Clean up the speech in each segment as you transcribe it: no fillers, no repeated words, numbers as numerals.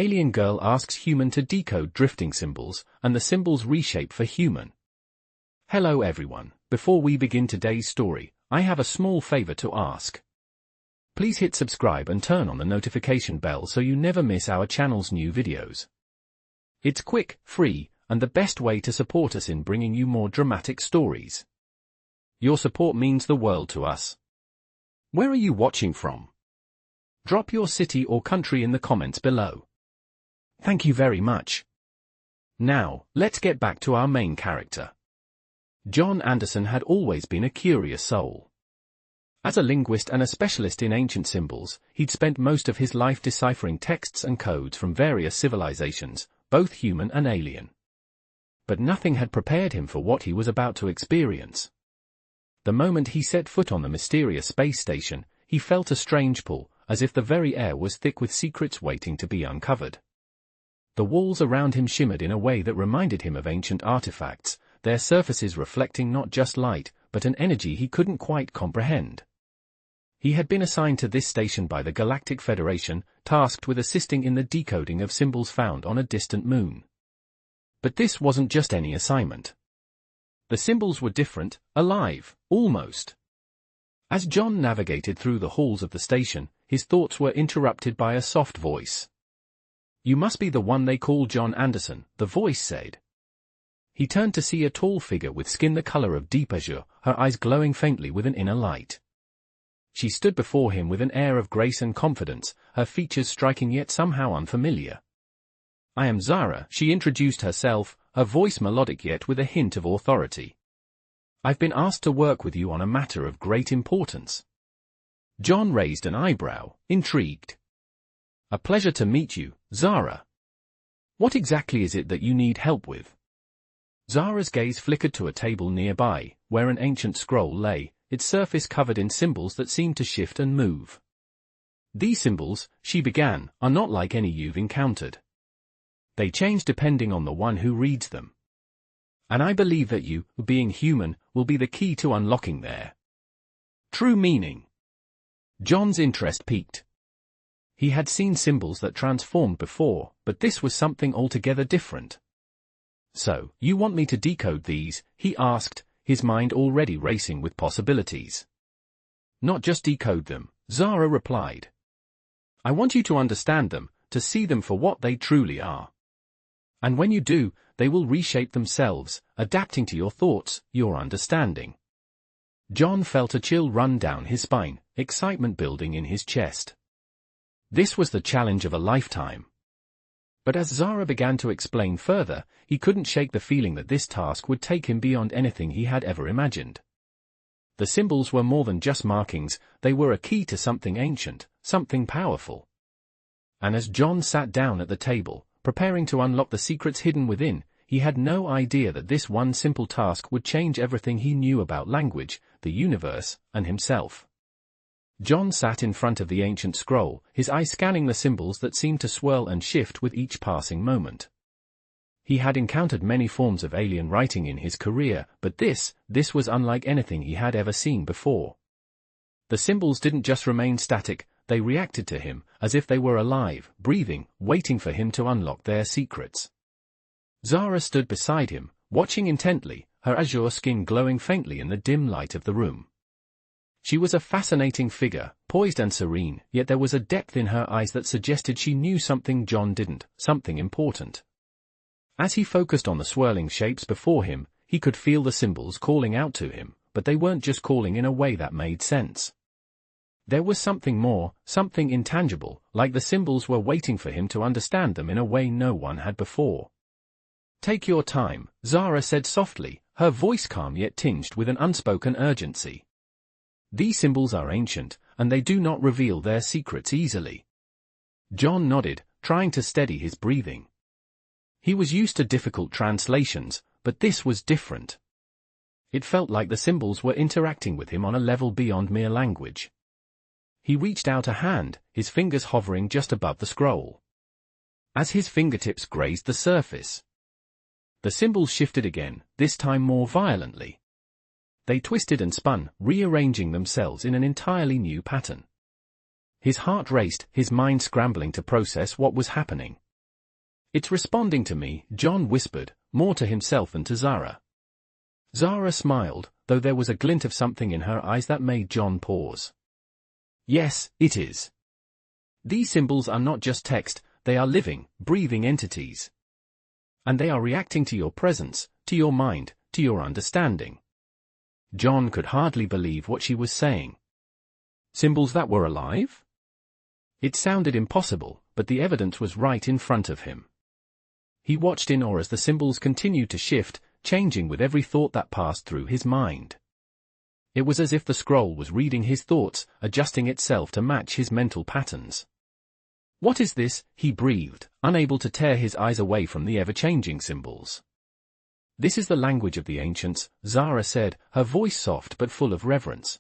Alien girl asks human to decode drifting symbols, and the symbols reshape for human. Hello everyone, before we begin today's story, I have a small favor to ask. Please hit subscribe and turn on the notification bell so you never miss our channel's new videos. It's quick, free, and the best way to support us in bringing you more dramatic stories. Your support means the world to us. Where are you watching from? Drop your city or country in the comments below. Thank you very much. Now, let's get back to our main character. John Anderson had always been a curious soul. As a linguist and a specialist in ancient symbols, he'd spent most of his life deciphering texts and codes from various civilizations, both human and alien. But nothing had prepared him for what he was about to experience. The moment he set foot on the mysterious space station, he felt a strange pull, as if the very air was thick with secrets waiting to be uncovered. The walls around him shimmered in a way that reminded him of ancient artifacts, their surfaces reflecting not just light, but an energy he couldn't quite comprehend. He had been assigned to this station by the Galactic Federation, tasked with assisting in the decoding of symbols found on a distant moon. But this wasn't just any assignment. The symbols were different, alive, almost. As John navigated through the halls of the station, his thoughts were interrupted by a soft voice. "You must be the one they call John Anderson," the voice said. He turned to see a tall figure with skin the color of deep azure, her eyes glowing faintly with an inner light. She stood before him with an air of grace and confidence, her features striking yet somehow unfamiliar. "I am Zara," she introduced herself, her voice melodic yet with a hint of authority. "I've been asked to work with you on a matter of great importance." John raised an eyebrow, intrigued. "A pleasure to meet you, Zara. What exactly is it that you need help with?" Zara's gaze flickered to a table nearby, where an ancient scroll lay, its surface covered in symbols that seemed to shift and move. "These symbols," she began, "are not like any you've encountered. They change depending on the one who reads them. And I believe that you, being human, will be the key to unlocking their true meaning." John's interest piqued. He had seen symbols that transformed before, but this was something altogether different. "So, you want me to decode these?" he asked, his mind already racing with possibilities. "Not just decode them," Zara replied. "I want you to understand them, to see them for what they truly are. And when you do, they will reshape themselves, adapting to your thoughts, your understanding." John felt a chill run down his spine, excitement building in his chest. This was the challenge of a lifetime. But as Zara began to explain further, he couldn't shake the feeling that this task would take him beyond anything he had ever imagined. The symbols were more than just markings, they were a key to something ancient, something powerful. And as John sat down at the table, preparing to unlock the secrets hidden within, he had no idea that this one simple task would change everything he knew about language, the universe, and himself. John sat in front of the ancient scroll, his eyes scanning the symbols that seemed to swirl and shift with each passing moment. He had encountered many forms of alien writing in his career, but this was unlike anything he had ever seen before. The symbols didn't just remain static, they reacted to him, as if they were alive, breathing, waiting for him to unlock their secrets. Zara stood beside him, watching intently, her azure skin glowing faintly in the dim light of the room. She was a fascinating figure, poised and serene, yet there was a depth in her eyes that suggested she knew something John didn't, something important. As he focused on the swirling shapes before him, he could feel the symbols calling out to him, but they weren't just calling in a way that made sense. There was something more, something intangible, like the symbols were waiting for him to understand them in a way no one had before. "Take your time," Zara said softly, her voice calm yet tinged with an unspoken urgency. "These symbols are ancient, and they do not reveal their secrets easily." John nodded, trying to steady his breathing. He was used to difficult translations, but this was different. It felt like the symbols were interacting with him on a level beyond mere language. He reached out a hand, his fingers hovering just above the scroll. As his fingertips grazed the surface, the symbols shifted again, this time more violently. They twisted and spun, rearranging themselves in an entirely new pattern. His heart raced, his mind scrambling to process what was happening. It's responding to me, John whispered, more to himself than to Zara. Zara smiled, though there was a glint of something in her eyes that made John pause. Yes, it is. These symbols are not just text, they are living, breathing entities. And they are reacting to your presence, to your mind, to your understanding. John could hardly believe what she was saying. Symbols that were alive? It sounded impossible, but the evidence was right in front of him. He watched in awe as the symbols continued to shift, changing with every thought that passed through his mind. It was as if the scroll was reading his thoughts, adjusting itself to match his mental patterns. What is this? He breathed, unable to tear his eyes away from the ever-changing symbols. This is the language of the ancients, Zara said, her voice soft but full of reverence.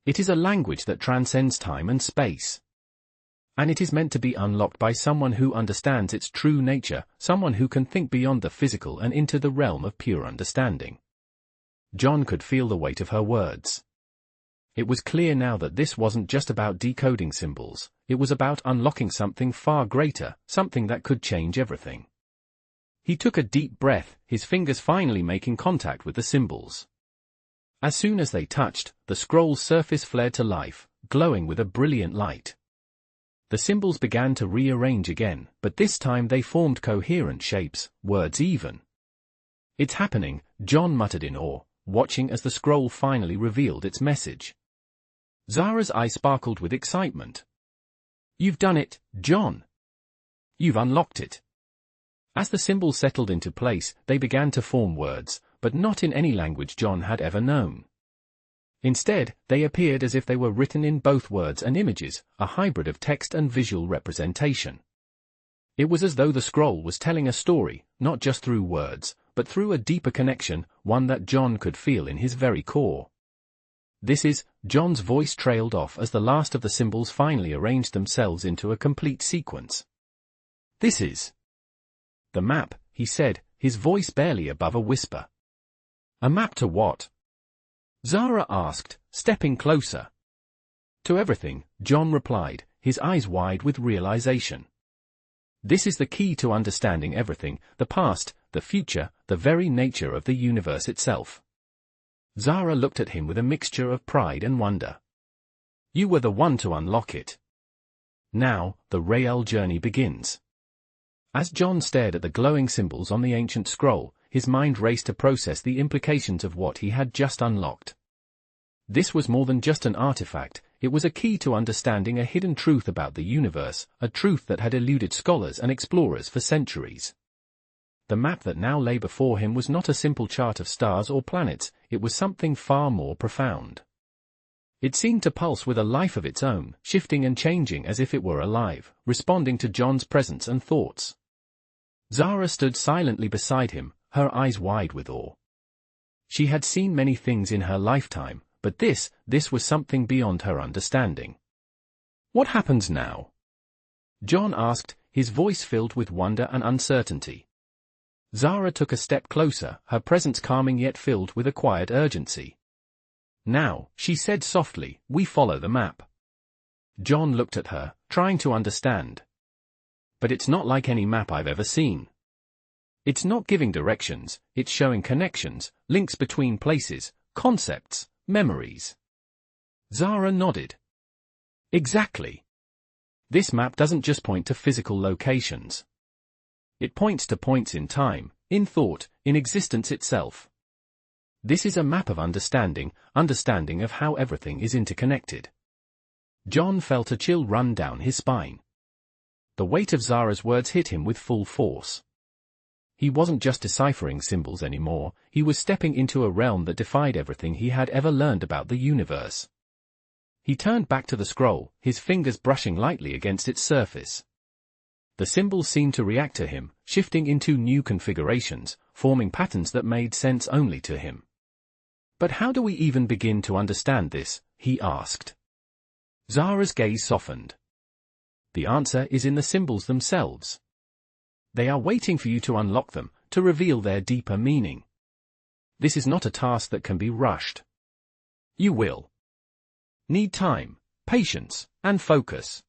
It is a language that transcends time and space. And it is meant to be unlocked by someone who understands its true nature, someone who can think beyond the physical and into the realm of pure understanding. John could feel the weight of her words. It was clear now that this wasn't just about decoding symbols, it was about unlocking something far greater, something that could change everything. He took a deep breath, his fingers finally making contact with the symbols. As soon as they touched, the scroll's surface flared to life, glowing with a brilliant light. The symbols began to rearrange again, but this time they formed coherent shapes, words even. It's happening, John muttered in awe, watching as the scroll finally revealed its message. Zara's eyes sparkled with excitement. You've done it, John. You've unlocked it. As the symbols settled into place, they began to form words, but not in any language John had ever known. Instead, they appeared as if they were written in both words and images, a hybrid of text and visual representation. It was as though the scroll was telling a story, not just through words, but through a deeper connection, one that John could feel in his very core. This is, John's voice trailed off as the last of the symbols finally arranged themselves into a complete sequence. This is the map, he said, his voice barely above a whisper. A map to what? Zara asked, stepping closer. To everything, John replied, his eyes wide with realization. This is the key to understanding everything, the past, the future, the very nature of the universe itself. Zara looked at him with a mixture of pride and wonder. You were the one to unlock it. Now, the real journey begins. As John stared at the glowing symbols on the ancient scroll, his mind raced to process the implications of what he had just unlocked. This was more than just an artifact, it was a key to understanding a hidden truth about the universe, a truth that had eluded scholars and explorers for centuries. The map that now lay before him was not a simple chart of stars or planets, it was something far more profound. It seemed to pulse with a life of its own, shifting and changing as if it were alive, responding to John's presence and thoughts. Zara stood silently beside him, her eyes wide with awe. She had seen many things in her lifetime, but this was something beyond her understanding. What happens now? John asked, his voice filled with wonder and uncertainty. Zara took a step closer, her presence calming yet filled with a quiet urgency. Now, she said softly, we follow the map. John looked at her, trying to understand. But it's not like any map I've ever seen. It's not giving directions, it's showing connections, links between places, concepts, memories. Zara nodded. Exactly. This map doesn't just point to physical locations. It points to points in time, in thought, in existence itself. This is a map of understanding of how everything is interconnected. John felt a chill run down his spine. The weight of Zara's words hit him with full force. He wasn't just deciphering symbols anymore, he was stepping into a realm that defied everything he had ever learned about the universe. He turned back to the scroll, his fingers brushing lightly against its surface. The symbols seemed to react to him, shifting into new configurations, forming patterns that made sense only to him. But how do we even begin to understand this? He asked. Zara's gaze softened. The answer is in the symbols themselves. They are waiting for you to unlock them, to reveal their deeper meaning. This is not a task that can be rushed. You will need time, patience, and focus.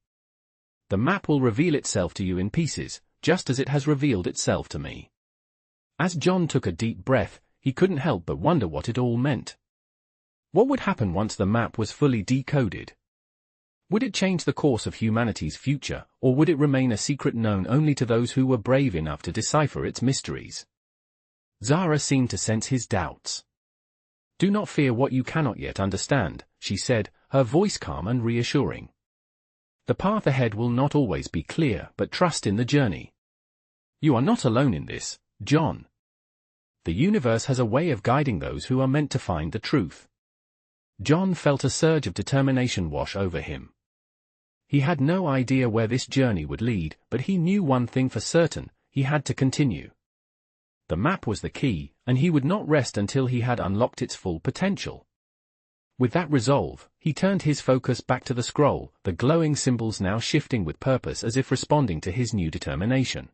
The map will reveal itself to you in pieces, just as it has revealed itself to me. As John took a deep breath, he couldn't help but wonder what it all meant. What would happen once the map was fully decoded? Would it change the course of humanity's future, or would it remain a secret known only to those who were brave enough to decipher its mysteries? Zara seemed to sense his doubts. "Do not fear what you cannot yet understand," she said, her voice calm and reassuring. "The path ahead will not always be clear, but trust in the journey. You are not alone in this, John. The universe has a way of guiding those who are meant to find the truth." John felt a surge of determination wash over him. He had no idea where this journey would lead, but he knew one thing for certain: he had to continue. The map was the key, and he would not rest until he had unlocked its full potential. With that resolve, he turned his focus back to the scroll, the glowing symbols now shifting with purpose as if responding to his new determination.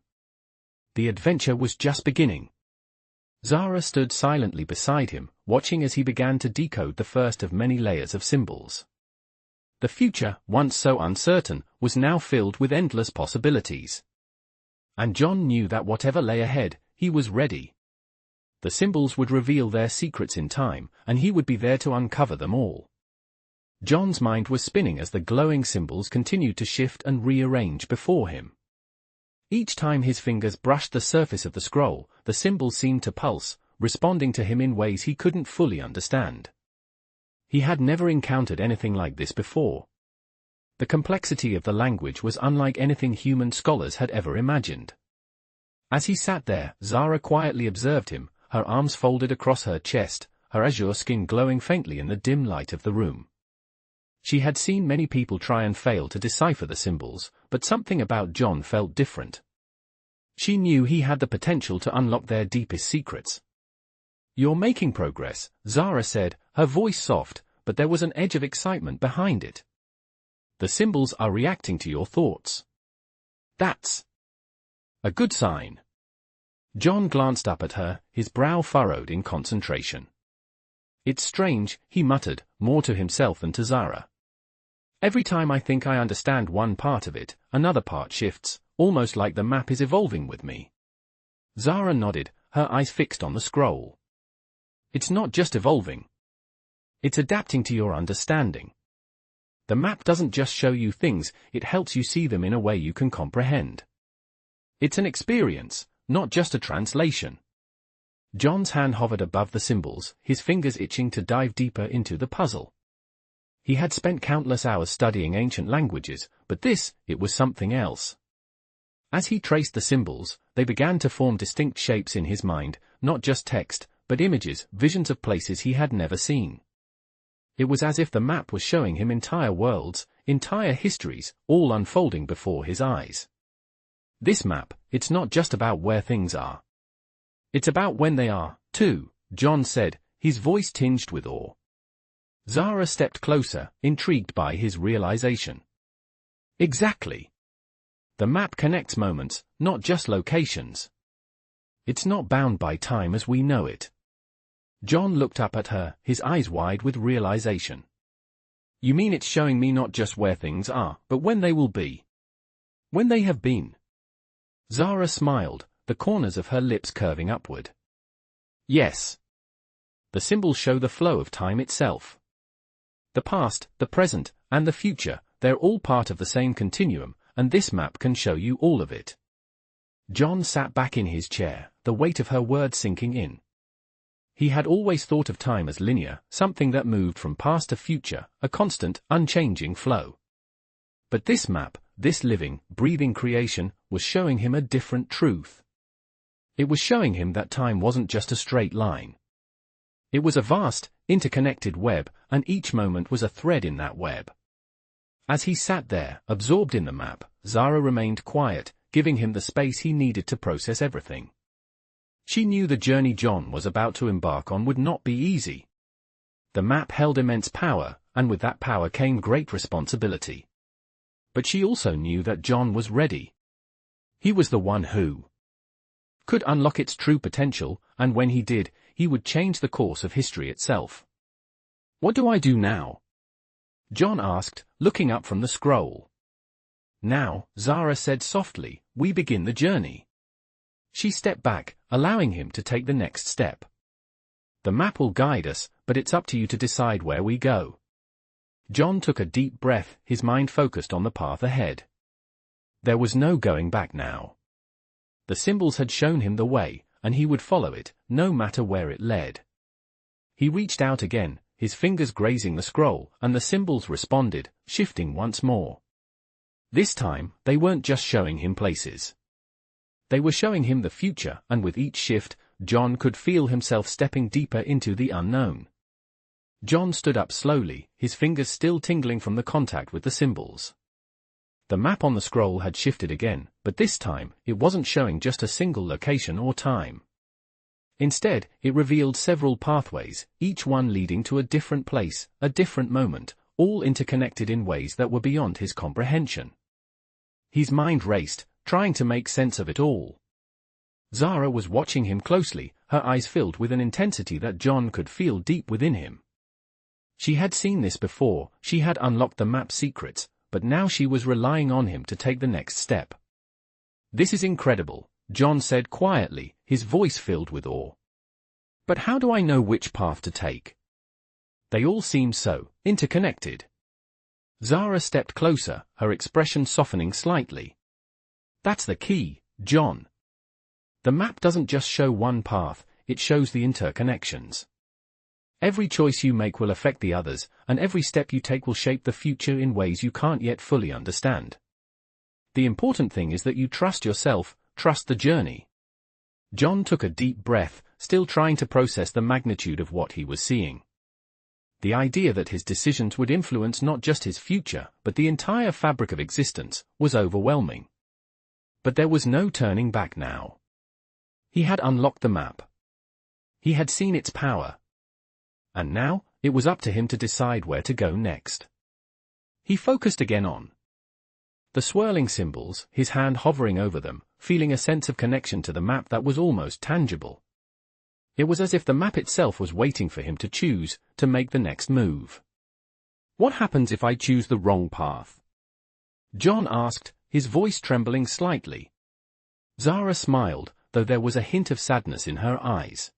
The adventure was just beginning. Zara stood silently beside him, watching as he began to decode the first of many layers of symbols. The future, once so uncertain, was now filled with endless possibilities. And John knew that whatever lay ahead, he was ready. The symbols would reveal their secrets in time, and he would be there to uncover them all. John's mind was spinning as the glowing symbols continued to shift and rearrange before him. Each time his fingers brushed the surface of the scroll, the symbols seemed to pulse, responding to him in ways he couldn't fully understand. He had never encountered anything like this before. The complexity of the language was unlike anything human scholars had ever imagined. As he sat there, Zara quietly observed him, her arms folded across her chest, her azure skin glowing faintly in the dim light of the room. She had seen many people try and fail to decipher the symbols, but something about John felt different. She knew he had the potential to unlock their deepest secrets. "You're making progress," Zara said, her voice soft, but there was an edge of excitement behind it. "The symbols are reacting to your thoughts. That's a good sign." John glanced up at her, his brow furrowed in concentration. "It's strange," he muttered, more to himself than to Zara. "Every time I think I understand one part of it, another part shifts, almost like the map is evolving with me." Zara nodded, her eyes fixed on the scroll. "It's not just evolving. It's adapting to your understanding. The map doesn't just show you things, it helps you see them in a way you can comprehend. It's an experience, not just a translation." John's hand hovered above the symbols, his fingers itching to dive deeper into the puzzle. He had spent countless hours studying ancient languages, but it was something else. As he traced the symbols, they began to form distinct shapes in his mind, not just text, but images, visions of places he had never seen. It was as if the map was showing him entire worlds, entire histories, all unfolding before his eyes. "This map, it's not just about where things are. It's about when they are, too," John said, his voice tinged with awe. Zara stepped closer, intrigued by his realization. "Exactly. The map connects moments, not just locations. It's not bound by time as we know it." John looked up at her, his eyes wide with realization. "You mean it's showing me not just where things are, but when they will be? When they have been?" Zara smiled, the corners of her lips curving upward. "Yes. The symbols show the flow of time itself. The past, the present, and the future, they're all part of the same continuum, and this map can show you all of it." John sat back in his chair, the weight of her words sinking in. He had always thought of time as linear, something that moved from past to future, a constant, unchanging flow. But this map, this living, breathing creation, was showing him a different truth. It was showing him that time wasn't just a straight line. It was a vast, interconnected web, and each moment was a thread in that web. As he sat there, absorbed in the map, Zara remained quiet, giving him the space he needed to process everything. She knew the journey John was about to embark on would not be easy. The map held immense power, and with that power came great responsibility. But she also knew that John was ready. He was the one who could unlock its true potential, and when he did, he would change the course of history itself. "What do I do now?" John asked, looking up from the scroll. Now, Zara said softly, we begin the journey. She stepped back, allowing him to take the next step. The map will guide us, but it's up to you to decide where we go. John took a deep breath, his mind focused on the path ahead. There was no going back now. The symbols had shown him the way, and he would follow it, no matter where it led. He reached out again, his fingers grazing the scroll, and the symbols responded, shifting once more. This time, they weren't just showing him places. They were showing him the future, and with each shift, John could feel himself stepping deeper into the unknown. John stood up slowly, his fingers still tingling from the contact with the symbols. The map on the scroll had shifted again, but this time, it wasn't showing just a single location or time. Instead, it revealed several pathways, each one leading to a different place, a different moment, all interconnected in ways that were beyond his comprehension. His mind raced, trying to make sense of it all. Zara was watching him closely, her eyes filled with an intensity that John could feel deep within him. She had seen this before, she had unlocked the map's secrets, but now she was relying on him to take the next step. This is incredible, John said quietly, his voice filled with awe. But how do I know which path to take? They all seem so interconnected. Zara stepped closer, her expression softening slightly. That's the key, John. The map doesn't just show one path, it shows the interconnections. Every choice you make will affect the others, and every step you take will shape the future in ways you can't yet fully understand. The important thing is that you trust yourself, trust the journey. John took a deep breath, still trying to process the magnitude of what he was seeing. The idea that his decisions would influence not just his future, but the entire fabric of existence, was overwhelming. But there was no turning back now. He had unlocked the map. He had seen its power. And now, it was up to him to decide where to go next. He focused again on the swirling symbols, his hand hovering over them, feeling a sense of connection to the map that was almost tangible. It was as if the map itself was waiting for him to choose, to make the next move. What happens if I choose the wrong path? John asked, his voice trembling slightly. Zara smiled, though there was a hint of sadness in her eyes.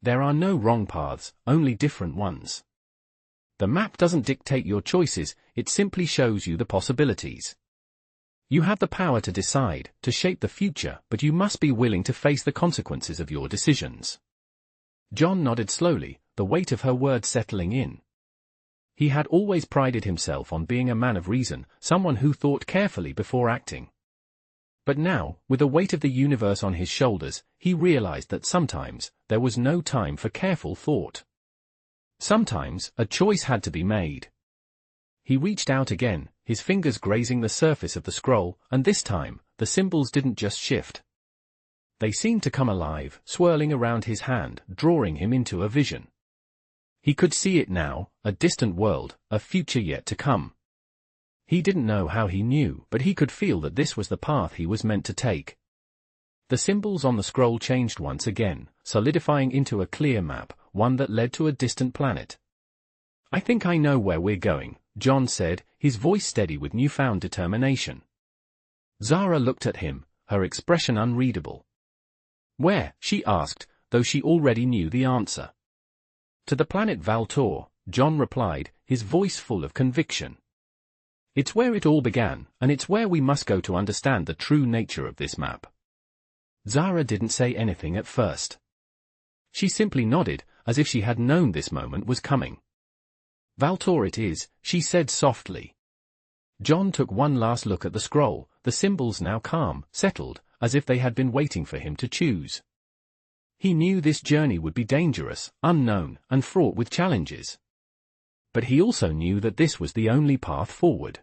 There are no wrong paths, only different ones. The map doesn't dictate your choices, it simply shows you the possibilities. You have the power to decide, to shape the future, but you must be willing to face the consequences of your decisions. John nodded slowly, the weight of her words settling in. He had always prided himself on being a man of reason, someone who thought carefully before acting. But now, with the weight of the universe on his shoulders, he realized that sometimes, there was no time for careful thought. Sometimes, a choice had to be made. He reached out again, his fingers grazing the surface of the scroll, and this time, the symbols didn't just shift. They seemed to come alive, swirling around his hand, drawing him into a vision. He could see it now, a distant world, a future yet to come. He didn't know how he knew, but he could feel that this was the path he was meant to take. The symbols on the scroll changed once again, solidifying into a clear map, one that led to a distant planet. I think I know where we're going, John said, his voice steady with newfound determination. Zara looked at him, her expression unreadable. Where? She asked, though she already knew the answer. To the planet Valtor, John replied, his voice full of conviction. It's where it all began, and it's where we must go to understand the true nature of this map. Zara didn't say anything at first. She simply nodded, as if she had known this moment was coming. Valtor it is, she said softly. John took one last look at the scroll, the symbols now calm, settled, as if they had been waiting for him to choose. He knew this journey would be dangerous, unknown, and fraught with challenges. But he also knew that this was the only path forward.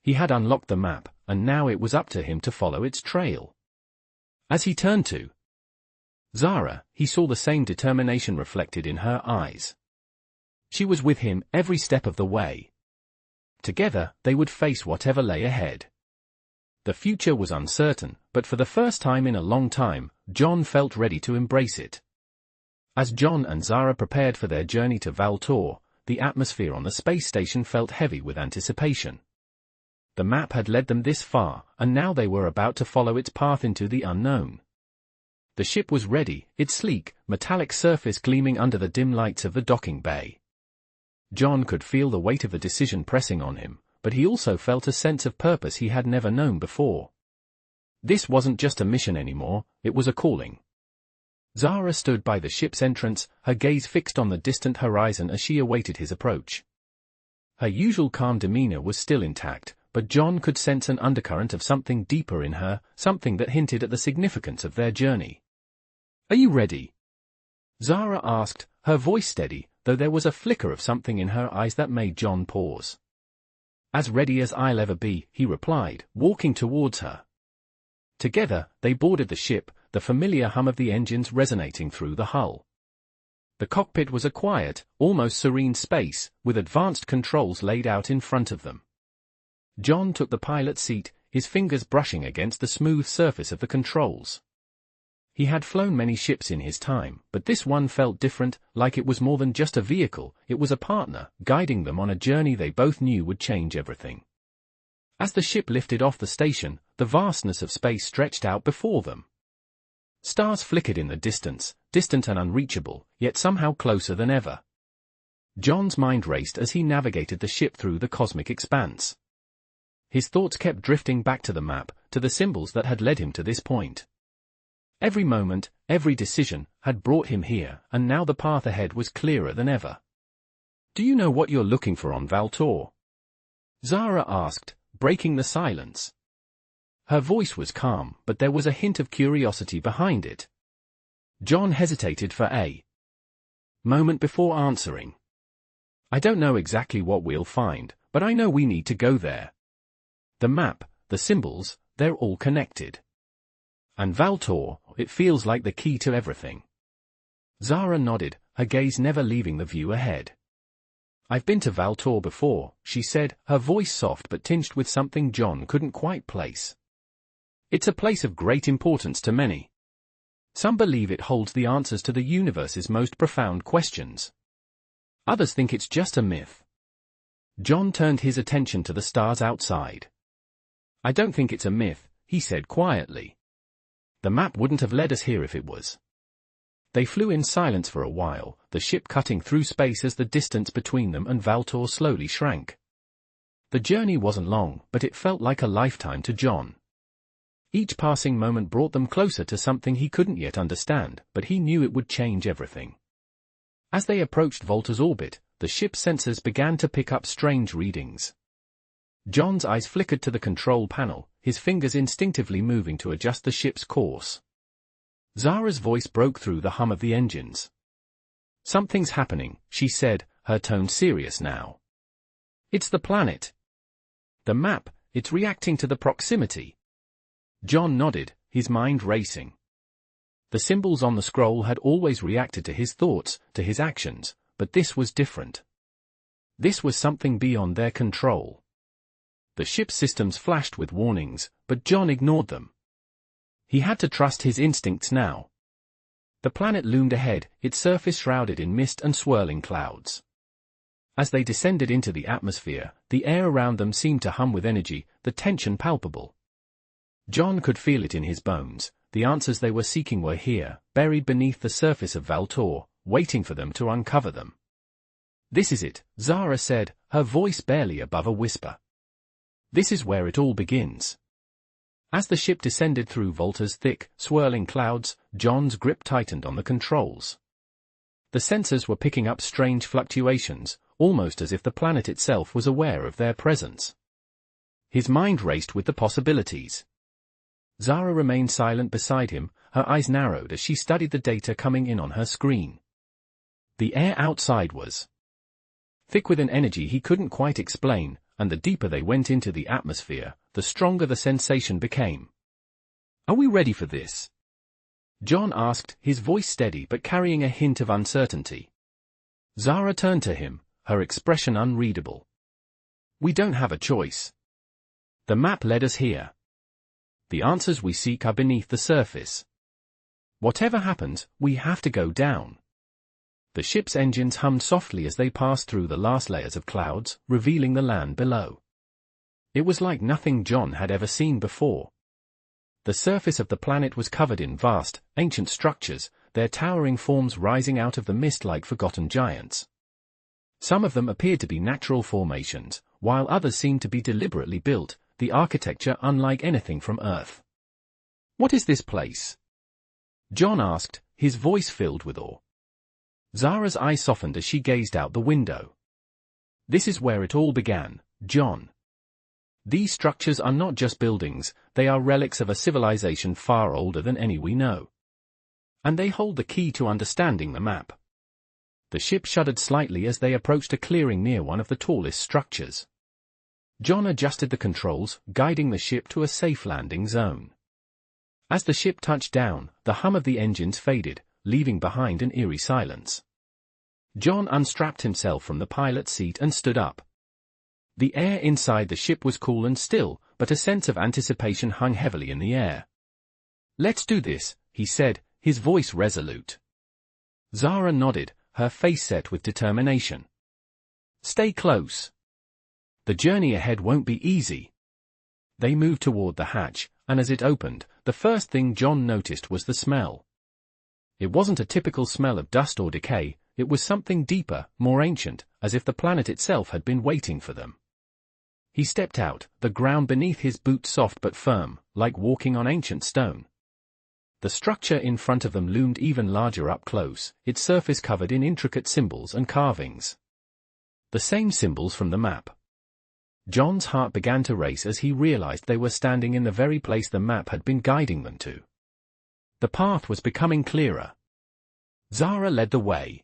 He had unlocked the map, and now it was up to him to follow its trail. As he turned to Zara, he saw the same determination reflected in her eyes. She was with him every step of the way. Together, they would face whatever lay ahead. The future was uncertain, but for the first time in a long time, John felt ready to embrace it. As John and Zara prepared for their journey to Valtor, the atmosphere on the space station felt heavy with anticipation. The map had led them this far, and now they were about to follow its path into the unknown. The ship was ready, its sleek, metallic surface gleaming under the dim lights of the docking bay. John could feel the weight of the decision pressing on him, but he also felt a sense of purpose he had never known before. This wasn't just a mission anymore, it was a calling. Zara stood by the ship's entrance, her gaze fixed on the distant horizon as she awaited his approach. Her usual calm demeanor was still intact, but John could sense an undercurrent of something deeper in her, something that hinted at the significance of their journey. "Are you ready?" Zara asked, her voice steady, though there was a flicker of something in her eyes that made John pause. "As ready as I'll ever be," he replied, walking towards her. Together, they boarded the ship, the familiar hum of the engines resonating through the hull. The cockpit was a quiet, almost serene space, with advanced controls laid out in front of them. John took the pilot's seat, his fingers brushing against the smooth surface of the controls. He had flown many ships in his time, but this one felt different, like it was more than just a vehicle, it was a partner, guiding them on a journey they both knew would change everything. As the ship lifted off the station, the vastness of space stretched out before them. Stars flickered in the distance, distant and unreachable, yet somehow closer than ever. John's mind raced as he navigated the ship through the cosmic expanse. His thoughts kept drifting back to the map, to the symbols that had led him to this point. Every moment, every decision, had brought him here, and now the path ahead was clearer than ever. "Do you know what you're looking for on Valtor?" Zara asked, breaking the silence. Her voice was calm, but there was a hint of curiosity behind it. John hesitated for a moment before answering. "I don't know exactly what we'll find, but I know we need to go there. The map, the symbols, they're all connected. And Valtor, it feels like the key to everything." Zara nodded, her gaze never leaving the view ahead. "I've been to Valtor before," she said, her voice soft but tinged with something John couldn't quite place. "It's a place of great importance to many. Some believe it holds the answers to the universe's most profound questions. Others think it's just a myth." John turned his attention to the stars outside. "I don't think it's a myth," he said quietly. "The map wouldn't have led us here if it was." They flew in silence for a while, the ship cutting through space as the distance between them and Valtor slowly shrank. The journey wasn't long, but it felt like a lifetime to John. Each passing moment brought them closer to something he couldn't yet understand, but he knew it would change everything. As they approached Volta's orbit, the ship's sensors began to pick up strange readings. John's eyes flickered to the control panel, his fingers instinctively moving to adjust the ship's course. Zara's voice broke through the hum of the engines. "Something's happening," she said, her tone serious now. "It's the planet. The map, it's reacting to the proximity." John nodded, his mind racing. The symbols on the scroll had always reacted to his thoughts, to his actions, but this was different. This was something beyond their control. The ship's systems flashed with warnings, but John ignored them. He had to trust his instincts now. The planet loomed ahead, its surface shrouded in mist and swirling clouds. As they descended into the atmosphere, the air around them seemed to hum with energy, the tension palpable. John could feel it in his bones. The answers they were seeking were here, buried beneath the surface of Valtor, waiting for them to uncover them. "This is it," Zara said, her voice barely above a whisper. "This is where it all begins." As the ship descended through Volta's thick, swirling clouds, John's grip tightened on the controls. The sensors were picking up strange fluctuations, almost as if the planet itself was aware of their presence. His mind raced with the possibilities. Zara remained silent beside him, her eyes narrowed as she studied the data coming in on her screen. The air outside was thick with an energy he couldn't quite explain, and the deeper they went into the atmosphere, the stronger the sensation became. "Are we ready for this?" John asked, his voice steady but carrying a hint of uncertainty. Zara turned to him, her expression unreadable. "We don't have a choice. The map led us here. The answers we seek are beneath the surface. Whatever happens, we have to go down." The ship's engines hummed softly as they passed through the last layers of clouds, revealing the land below. It was like nothing John had ever seen before. The surface of the planet was covered in vast, ancient structures, their towering forms rising out of the mist like forgotten giants. Some of them appeared to be natural formations, while others seemed to be deliberately built, the architecture unlike anything from Earth. "What is this place?" John asked, his voice filled with awe. Zara's eyes softened as she gazed out the window. "This is where it all began, John. These structures are not just buildings, they are relics of a civilization far older than any we know. And they hold the key to understanding the map." The ship shuddered slightly as they approached a clearing near one of the tallest structures. John adjusted the controls, guiding the ship to a safe landing zone. As the ship touched down, the hum of the engines faded, leaving behind an eerie silence. John unstrapped himself from the pilot's seat and stood up. The air inside the ship was cool and still, but a sense of anticipation hung heavily in the air. "Let's do this," he said, his voice resolute. Zara nodded, her face set with determination. "Stay close. The journey ahead won't be easy." They moved toward the hatch, and as it opened, the first thing John noticed was the smell. It wasn't a typical smell of dust or decay, it was something deeper, more ancient, as if the planet itself had been waiting for them. He stepped out, the ground beneath his boots soft but firm, like walking on ancient stone. The structure in front of them loomed even larger up close, its surface covered in intricate symbols and carvings. The same symbols from the map. John's heart began to race as he realized they were standing in the very place the map had been guiding them to. The path was becoming clearer. Zara led the way,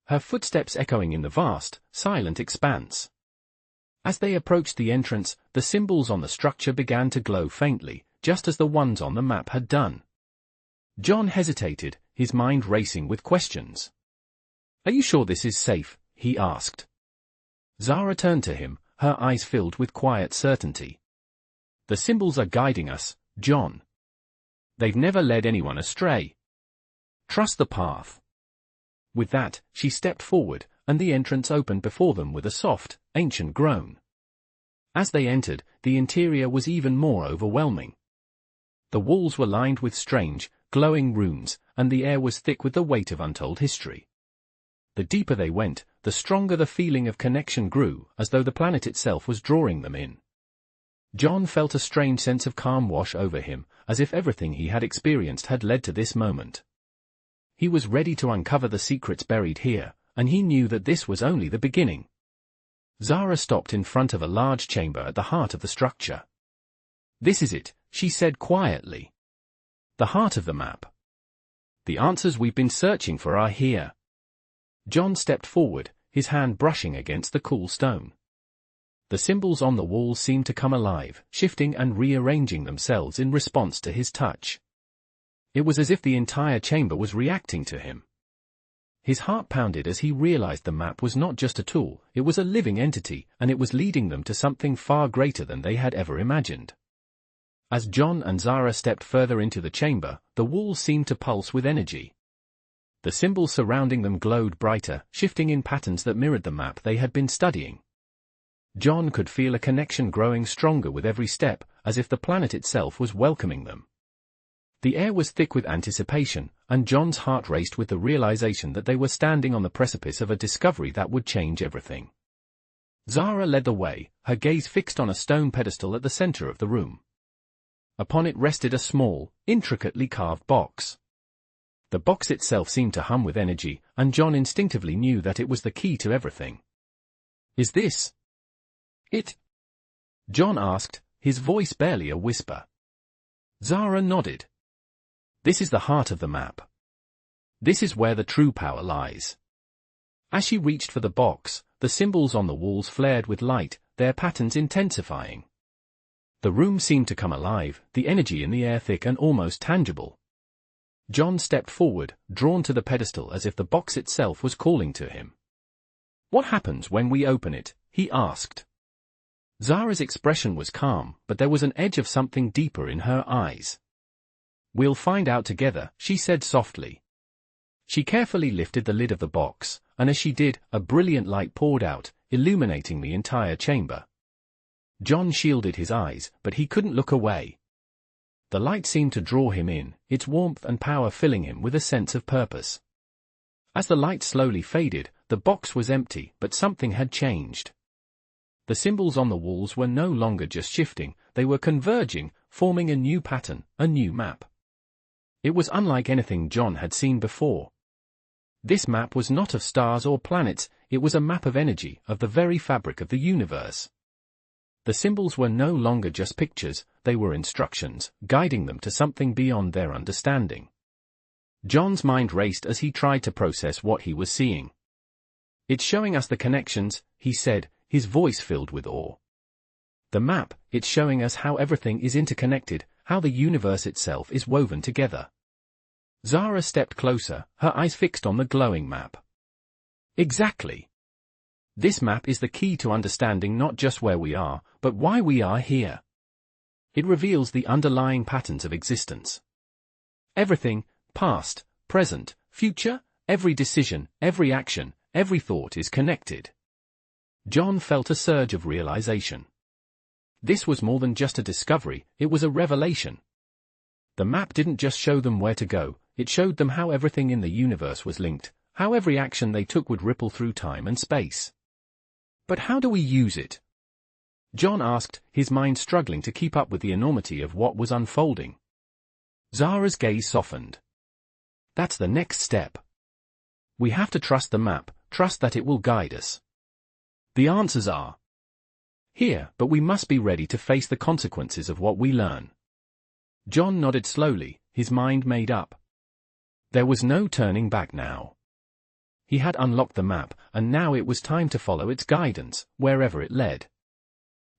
her footsteps echoing in the vast, silent expanse. As they approached the entrance, the symbols on the structure began to glow faintly, just as the ones on the map had done. John hesitated, his mind racing with questions. "Are you sure this is safe?" he asked. Zara turned to him, her eyes filled with quiet certainty. "The symbols are guiding us, John. They've never led anyone astray. Trust the path." With that, she stepped forward, and the entrance opened before them with a soft, ancient groan. As they entered, the interior was even more overwhelming. The walls were lined with strange, glowing runes, and the air was thick with the weight of untold history. The deeper they went, the stronger the feeling of connection grew, as though the planet itself was drawing them in. John felt a strange sense of calm wash over him, as if everything he had experienced had led to this moment. He was ready to uncover the secrets buried here, and he knew that this was only the beginning. Zara stopped in front of a large chamber at the heart of the structure. "This is it," she said quietly. "The heart of the map. The answers we've been searching for are here." John stepped forward, his hand brushing against the cool stone. The symbols on the walls seemed to come alive, shifting and rearranging themselves in response to his touch. It was as if the entire chamber was reacting to him. His heart pounded as he realized the map was not just a tool, it was a living entity, and it was leading them to something far greater than they had ever imagined. As John and Zara stepped further into the chamber, the walls seemed to pulse with energy. The symbols surrounding them glowed brighter, shifting in patterns that mirrored the map they had been studying. John could feel a connection growing stronger with every step, as if the planet itself was welcoming them. The air was thick with anticipation, and John's heart raced with the realization that they were standing on the precipice of a discovery that would change everything. Zara led the way, her gaze fixed on a stone pedestal at the center of the room. Upon it rested a small, intricately carved box. The box itself seemed to hum with energy, and John instinctively knew that it was the key to everything. "Is this it?" John asked, his voice barely a whisper. Zara nodded. "This is the heart of the map. This is where the true power lies." As she reached for the box, the symbols on the walls flared with light, their patterns intensifying. The room seemed to come alive, the energy in the air thick and almost tangible. John stepped forward, drawn to the pedestal as if the box itself was calling to him. "What happens when we open it?" he asked. Zara's expression was calm, but there was an edge of something deeper in her eyes. "We'll find out together," she said softly. She carefully lifted the lid of the box, and as she did, a brilliant light poured out, illuminating the entire chamber. John shielded his eyes, but he couldn't look away. The light seemed to draw him in, its warmth and power filling him with a sense of purpose. As the light slowly faded, the box was empty, but something had changed. The symbols on the walls were no longer just shifting, they were converging, forming a new pattern, a new map. It was unlike anything John had seen before. This map was not of stars or planets, it was a map of energy, of the very fabric of the universe. The symbols were no longer just pictures, they were instructions, guiding them to something beyond their understanding. John's mind raced as he tried to process what he was seeing. "It's showing us the connections," he said, his voice filled with awe. "The map, it's showing us how everything is interconnected, how the universe itself is woven together." Zara stepped closer, her eyes fixed on the glowing map. "Exactly. This map is the key to understanding not just where we are, but why we are here. It reveals the underlying patterns of existence. Everything, past, present, future, every decision, every action, every thought is connected." John felt a surge of realization. This was more than just a discovery, it was a revelation. The map didn't just show them where to go, it showed them how everything in the universe was linked, how every action they took would ripple through time and space. "But how do we use it?" John asked, his mind struggling to keep up with the enormity of what was unfolding. Zara's gaze softened. "That's the next step. We have to trust the map, trust that it will guide us. The answers are here, but we must be ready to face the consequences of what we learn." John nodded slowly, his mind made up. There was no turning back now. He had unlocked the map, and now it was time to follow its guidance, wherever it led.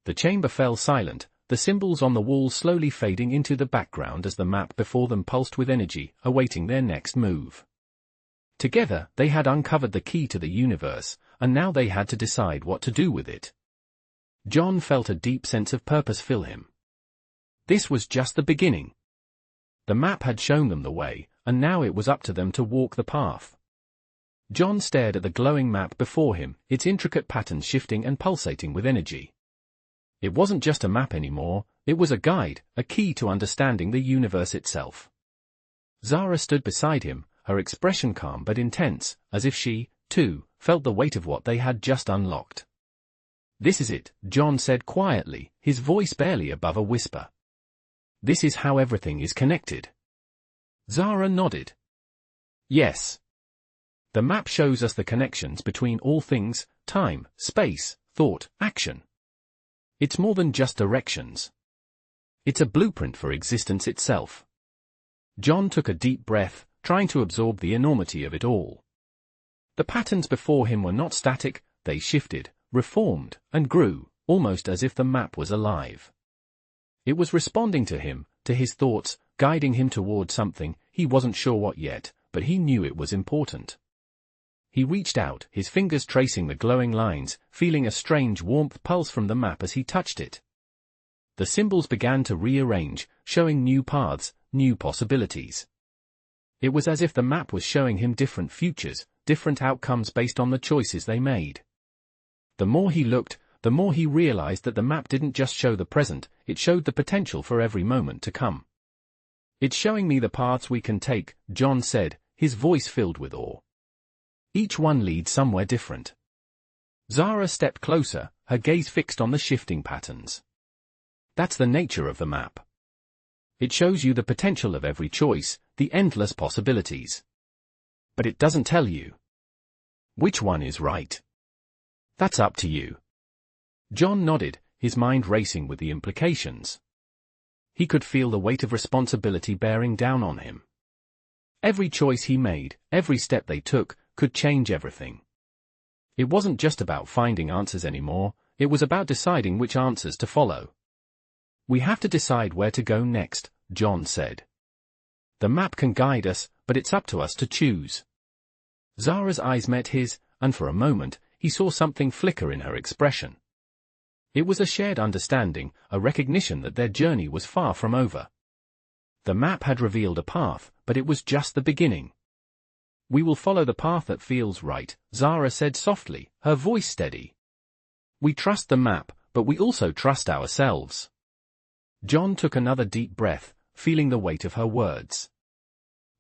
The chamber fell silent, the symbols on the wall slowly fading into the background as the map before them pulsed with energy, awaiting their next move. Together, they had uncovered the key to the universe, and now they had to decide what to do with it. John felt a deep sense of purpose fill him. This was just the beginning. The map had shown them the way, and now it was up to them to walk the path. John stared at the glowing map before him, its intricate patterns shifting and pulsating with energy. It wasn't just a map anymore, it was a guide, a key to understanding the universe itself. Zara stood beside him, her expression calm but intense, as if she, too, felt the weight of what they had just unlocked. "This is it," John said quietly, his voice barely above a whisper. "This is how everything is connected." Zara nodded. "Yes. The map shows us the connections between all things, time, space, thought, action. It's more than just directions. It's a blueprint for existence itself." John took a deep breath, trying to absorb the enormity of it all. The patterns before him were not static, they shifted, reformed, and grew, almost as if the map was alive. It was responding to him, to his thoughts, guiding him toward something, he wasn't sure what yet, but he knew it was important. He reached out, his fingers tracing the glowing lines, feeling a strange warmth pulse from the map as he touched it. The symbols began to rearrange, showing new paths, new possibilities. It was as if the map was showing him different futures, different outcomes based on the choices they made. The more he looked, the more he realized that the map didn't just show the present, it showed the potential for every moment to come. "It's showing me the paths we can take," John said, his voice filled with awe. "Each one leads somewhere different." Zara stepped closer, her gaze fixed on the shifting patterns. "That's the nature of the map. It shows you the potential of every choice, the endless possibilities. But it doesn't tell you which one is right. That's up to you." John nodded, his mind racing with the implications. He could feel the weight of responsibility bearing down on him. Every choice he made, every step they took, could change everything. It wasn't just about finding answers anymore, it was about deciding which answers to follow. "We have to decide where to go next," John said. "The map can guide us, but it's up to us to choose." Zara's eyes met his, and for a moment, he saw something flicker in her expression. It was a shared understanding, a recognition that their journey was far from over. The map had revealed a path, but it was just the beginning. "We will follow the path that feels right," Zara said softly, her voice steady. "We trust the map, but we also trust ourselves. John took another deep breath, feeling the weight of her words.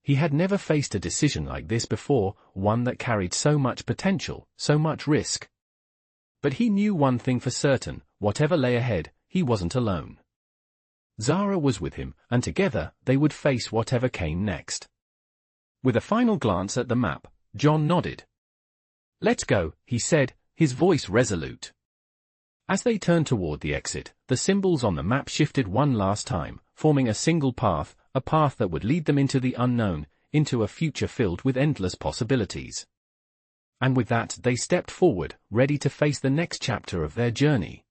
He had never faced a decision like this before, one that carried so much potential, so much risk. But he knew one thing for certain: whatever lay ahead, he wasn't alone. Zara was with him, and together they would face whatever came next. With a final glance at the map, John nodded. "Let's go," he said, his voice resolute. As they turned toward the exit, the symbols on the map shifted one last time, forming a single path, a path that would lead them into the unknown, into a future filled with endless possibilities. And with that they stepped forward, ready to face the next chapter of their journey.